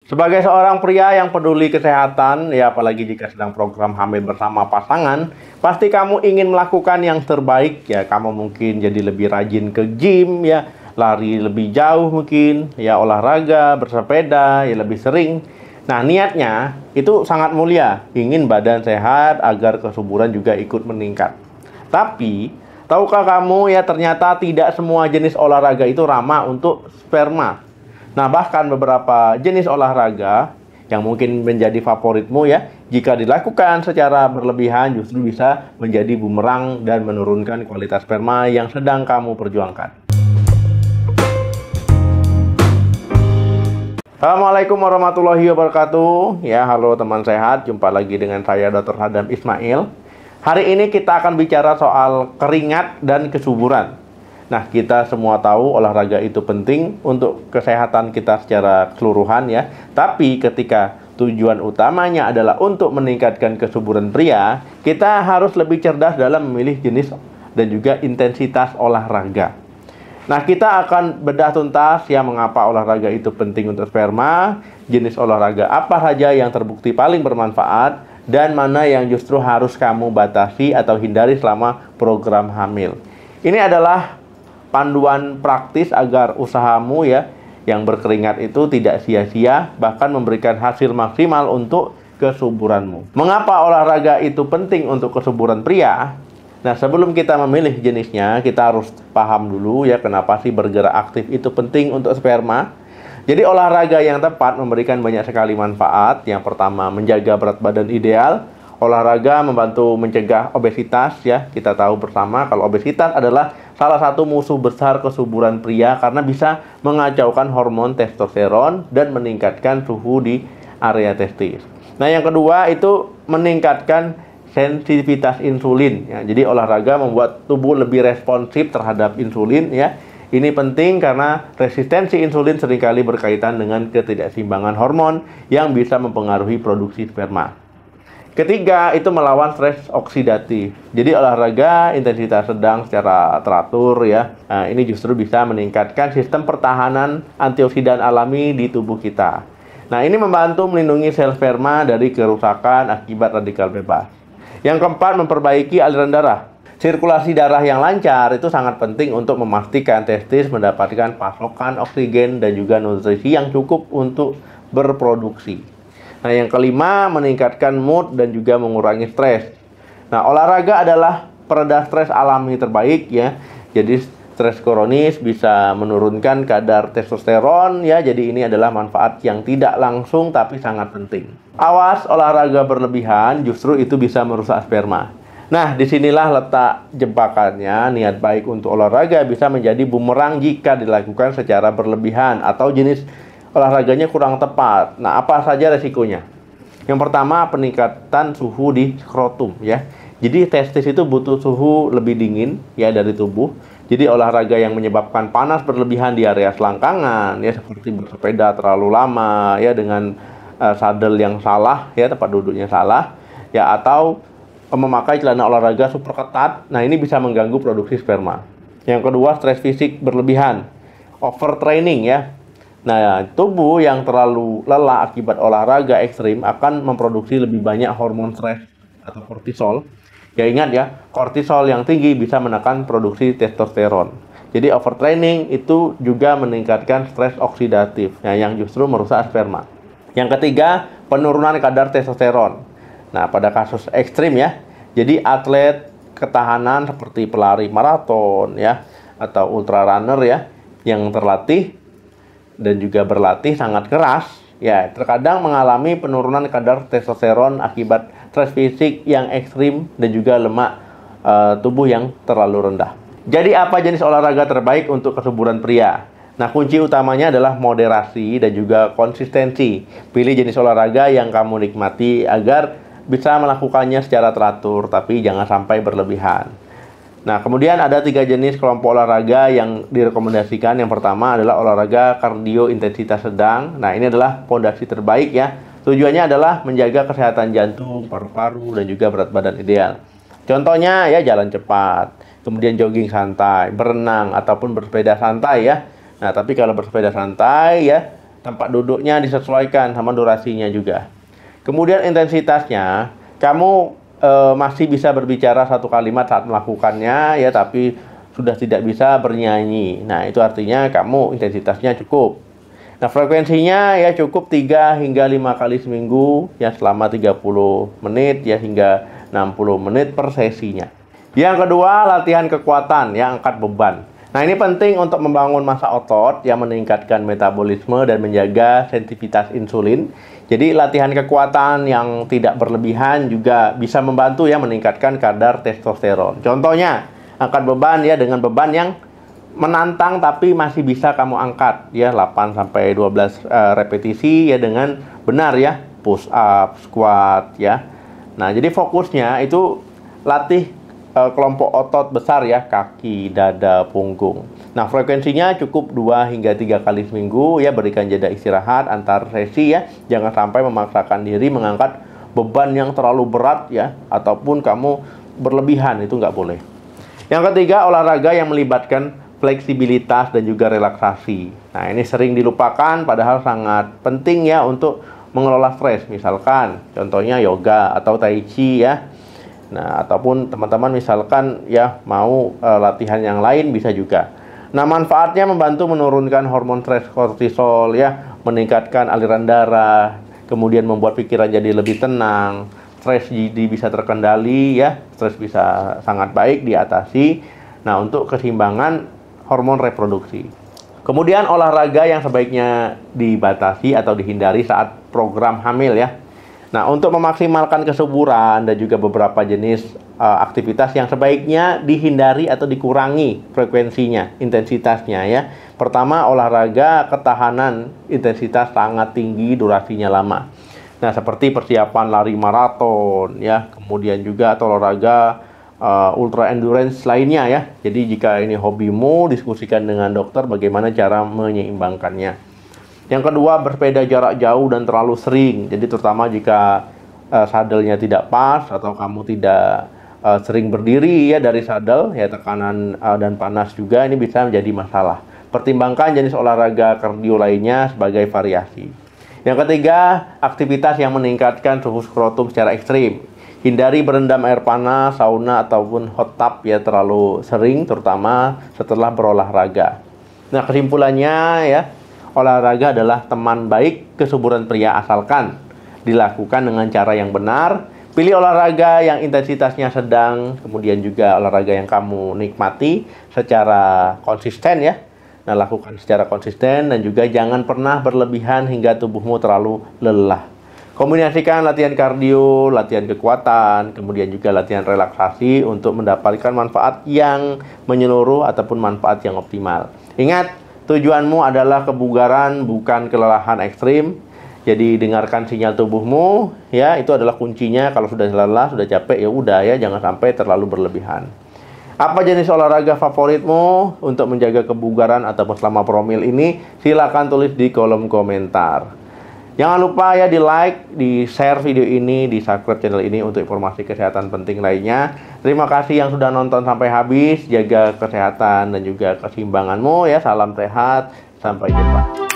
Sebagai seorang pria yang peduli kesehatan, ya apalagi jika sedang program hamil bersama pasangan, pasti kamu ingin melakukan yang terbaik. Ya, kamu mungkin jadi lebih rajin ke gym, ya, lari lebih jauh mungkin, ya olahraga, bersepeda, ya lebih sering. Nah, niatnya itu sangat mulia, ingin badan sehat agar kesuburan juga ikut meningkat. Tapi, tahukah kamu ya ternyata tidak semua jenis olahraga itu ramah untuk sperma. Nah, bahkan beberapa jenis olahraga yang mungkin menjadi favoritmu ya, jika dilakukan secara berlebihan justru bisa menjadi bumerang dan menurunkan kualitas sperma yang sedang kamu perjuangkan. Assalamualaikum warahmatullahi wabarakatuh. Ya, halo teman sehat, jumpa lagi dengan saya Dr. Hadam Ismail. Hari ini kita akan bicara soal keringat dan kesuburan. Nah, kita semua tahu olahraga itu penting untuk kesehatan kita secara keseluruhan ya. Tapi ketika tujuan utamanya adalah untuk meningkatkan kesuburan pria, kita harus lebih cerdas dalam memilih jenis dan juga intensitas olahraga. Nah, kita akan bedah tuntas ya mengapa olahraga itu penting untuk sperma, jenis olahraga apa saja yang terbukti paling bermanfaat, dan mana yang justru harus kamu batasi atau hindari selama program hamil. Ini adalah panduan praktis agar usahamu ya yang berkeringat itu tidak sia-sia, bahkan memberikan hasil maksimal untuk kesuburanmu. Mengapa olahraga itu penting untuk kesuburan pria? Nah, sebelum kita memilih jenisnya, kita harus paham dulu ya kenapa sih bergerak aktif itu penting untuk sperma. Jadi olahraga yang tepat memberikan banyak sekali manfaat. Yang pertama, menjaga berat badan ideal. Olahraga membantu mencegah obesitas ya. Kita tahu bersama kalau obesitas adalah salah satu musuh besar kesuburan pria karena bisa mengacaukan hormon testosteron dan meningkatkan suhu di area testis. Nah, yang kedua itu meningkatkan sensitivitas insulin ya. Jadi olahraga membuat tubuh lebih responsif terhadap insulin ya. Ini penting karena resistensi insulin seringkali berkaitan dengan ketidakseimbangan hormon yang bisa mempengaruhi produksi sperma. Ketiga, itu melawan stres oksidatif. Jadi olahraga intensitas sedang secara teratur ya. Nah, ini justru bisa meningkatkan sistem pertahanan antioksidan alami di tubuh kita. Nah, ini membantu melindungi sel sperma dari kerusakan akibat radikal bebas. Yang keempat, memperbaiki aliran darah. Sirkulasi darah yang lancar itu sangat penting untuk memastikan testis mendapatkan pasokan oksigen dan juga nutrisi yang cukup untuk berproduksi. Nah, yang kelima, meningkatkan mood dan juga mengurangi stres. Nah, olahraga adalah pereda stres alami terbaik ya. Jadi stres kronis bisa menurunkan kadar testosteron ya. Jadi ini adalah manfaat yang tidak langsung tapi sangat penting. Awas olahraga berlebihan, justru itu bisa merusak sperma. Nah, disinilah letak jebakannya. Niat baik untuk olahraga bisa menjadi bumerang jika dilakukan secara berlebihan atau jenis olahraganya kurang tepat. Nah, apa saja resikonya? Yang pertama, peningkatan suhu di skrotum ya. Jadi testis itu butuh suhu lebih dingin ya dari tubuh. Jadi olahraga yang menyebabkan panas berlebihan di area selangkangan ya, seperti bersepeda terlalu lama ya dengan sadel yang salah ya, tempat duduknya salah ya, atau memakai celana olahraga super ketat. Nah, ini bisa mengganggu produksi sperma. Yang kedua, stres fisik berlebihan, overtraining ya. Nah, tubuh yang terlalu lelah akibat olahraga ekstrim akan memproduksi lebih banyak hormon stres atau kortisol. Ya, ingat ya, kortisol yang tinggi bisa menekan produksi testosteron. Jadi overtraining itu juga meningkatkan stres oksidatif, ya, yang justru merusak sperma. Yang ketiga, penurunan kadar testosteron. Nah, pada kasus ekstrim ya, jadi atlet ketahanan seperti pelari maraton ya, atau ultra runner ya, yang terlatih dan juga berlatih sangat keras ya, terkadang mengalami penurunan kadar testosteron akibat stres fisik yang ekstrim dan juga lemak tubuh yang terlalu rendah. Jadi apa jenis olahraga terbaik untuk kesuburan pria? Nah, kunci utamanya adalah moderasi dan juga konsistensi. Pilih jenis olahraga yang kamu nikmati agar bisa melakukannya secara teratur, tapi jangan sampai berlebihan. Nah, kemudian ada 3 jenis kelompok olahraga yang direkomendasikan. Yang pertama adalah olahraga kardio intensitas sedang. Nah, ini adalah fondasi terbaik ya. Tujuannya adalah menjaga kesehatan jantung, paru-paru, dan juga berat badan ideal. Contohnya ya jalan cepat, kemudian jogging santai, berenang, ataupun bersepeda santai ya. Nah, tapi kalau bersepeda santai ya, Tempat duduknya disesuaikan sama durasinya juga. Kemudian intensitasnya, kamu masih bisa berbicara satu kalimat saat melakukannya ya, tapi sudah tidak bisa bernyanyi. Nah, itu artinya kamu intensitasnya cukup. Nah, frekuensinya ya cukup 3 hingga 5 kali seminggu ya, selama 30 menit ya hingga 60 menit per sesinya. Yang kedua, latihan kekuatan ya, angkat beban. Nah, ini penting untuk membangun massa otot yang meningkatkan metabolisme dan menjaga sensitivitas insulin. Jadi latihan kekuatan yang tidak berlebihan juga bisa membantu ya meningkatkan kadar testosteron. Contohnya, angkat beban ya dengan beban yang menantang tapi masih bisa kamu angkat ya, 8 sampai 12 repetisi ya dengan benar ya, push up, squat ya. Nah, jadi fokusnya itu latih kelompok otot besar ya, kaki, dada, punggung. Nah, frekuensinya cukup 2 hingga 3 kali seminggu ya, berikan jeda istirahat antar sesi ya. Jangan sampai memaksakan diri mengangkat beban yang terlalu berat ya, ataupun kamu berlebihan, itu nggak boleh. Yang ketiga, olahraga yang melibatkan fleksibilitas dan juga relaksasi. Nah, ini sering dilupakan padahal sangat penting ya untuk mengelola stres. Misalkan contohnya yoga atau tai chi ya. Nah, ataupun teman-teman misalkan ya mau latihan yang lain bisa juga. Nah, manfaatnya membantu menurunkan hormon stres kortisol ya, meningkatkan aliran darah, kemudian membuat pikiran jadi lebih tenang, stres jadi bisa terkendali ya, stres bisa sangat baik diatasi. Nah, untuk keseimbangan hormon reproduksi. Kemudian olahraga yang sebaiknya dibatasi atau dihindari saat program hamil ya. Nah, untuk memaksimalkan kesuburan dan juga beberapa jenis aktivitas yang sebaiknya dihindari atau dikurangi frekuensinya, intensitasnya ya. Pertama, olahraga ketahanan intensitas sangat tinggi, durasinya lama. Nah, seperti persiapan lari maraton ya, kemudian juga atau olahraga ultra endurance lainnya ya. Jadi jika ini hobimu, diskusikan dengan dokter bagaimana cara menyeimbangkannya. Yang kedua, bersepeda jarak jauh dan terlalu sering. Jadi terutama jika sadelnya tidak pas atau kamu tidak sering berdiri ya dari sadel ya, tekanan dan panas juga ini bisa menjadi masalah. Pertimbangkan jenis olahraga kardio lainnya sebagai variasi. Yang ketiga, aktivitas yang meningkatkan suhu skrotum secara ekstrim. Hindari berendam air panas, sauna ataupun hot tub ya terlalu sering, terutama setelah berolahraga. Nah, kesimpulannya ya, olahraga adalah teman baik kesuburan pria asalkan dilakukan dengan cara yang benar. Pilih olahraga yang intensitasnya sedang, kemudian juga olahraga yang kamu nikmati secara konsisten ya. Nah, lakukan secara konsisten dan juga jangan pernah berlebihan hingga tubuhmu terlalu lelah. Kombinasikan latihan kardio, latihan kekuatan, kemudian juga latihan relaksasi untuk mendapatkan manfaat yang menyeluruh ataupun manfaat yang optimal. Ingat, tujuanmu adalah kebugaran, bukan kelelahan ekstrim. Jadi dengarkan sinyal tubuhmu, ya itu adalah kuncinya. Kalau sudah lelah, sudah capek, ya udah ya, jangan sampai terlalu berlebihan. Apa jenis olahraga favoritmu untuk menjaga kebugaran ataupun selama promil ini? Silakan tulis di kolom komentar. Jangan lupa ya di like, di share video ini, di subscribe channel ini untuk informasi kesehatan penting lainnya. Terima kasih yang sudah nonton sampai habis. Jaga kesehatan dan juga keseimbanganmu ya. Salam sehat, sampai jumpa.